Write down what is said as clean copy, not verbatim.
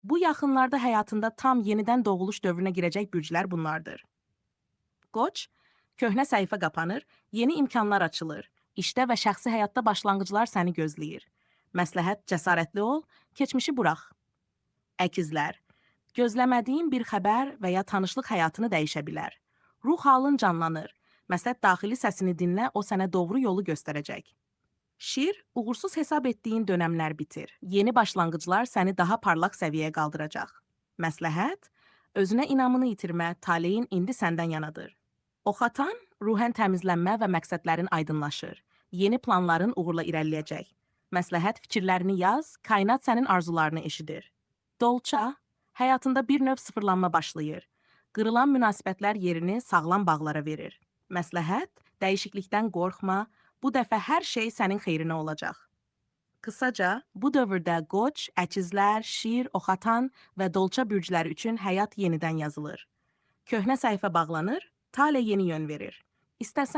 Bu yaxınlarda həyatında tam yenidən doğuluş dövrünə girəcək bürclər bunlardır. Qoç, köhnə səhifə qapanır, yeni imkanlar açılır. İşdə və şəxsi həyatda başlanğıclar səni gözləyir. Məsləhət, cəsarətli ol, keçmişi burax. Əkizlər, gözləmədiyin bir xəbər və ya tanışlıq həyatını dəyişə bilər. Ruh halın canlanır. Məsləhət daxili səsini dinlə, o sənə doğru yolu göstərəcək. Şir, uğursuz hesab etdiyin dönəmlər bitir. Yeni başlanğıclar səni daha parlaq səviyyəyə qaldıracaq. Məsləhət, özünə inamını itirmə, taleyin indi səndən yanadır. Oxatan, ruhən təmizlənmə və məqsədlərin aydınlaşır. Yeni planların uğurla irəliləyəcək. Məsləhət, fikirlərini yaz, kainat sənin arzularını eşidir. Dolça, həyatında bir növ sıfırlanma başlayır. Qırılan münasibətlər yerini sağlam bağlara verir. Məsləhət, dəyişiklikdən qorxma, bu dəfə hər şey sənin xeyrinə olacaq. Qısaca, bu dövrdə qoç, əkizlər, şir, oxatan və dolça bürcləri üçün həyat yenidən yazılır. Köhnə səhifə bağlanır, tale yeni yön verir. İstəsən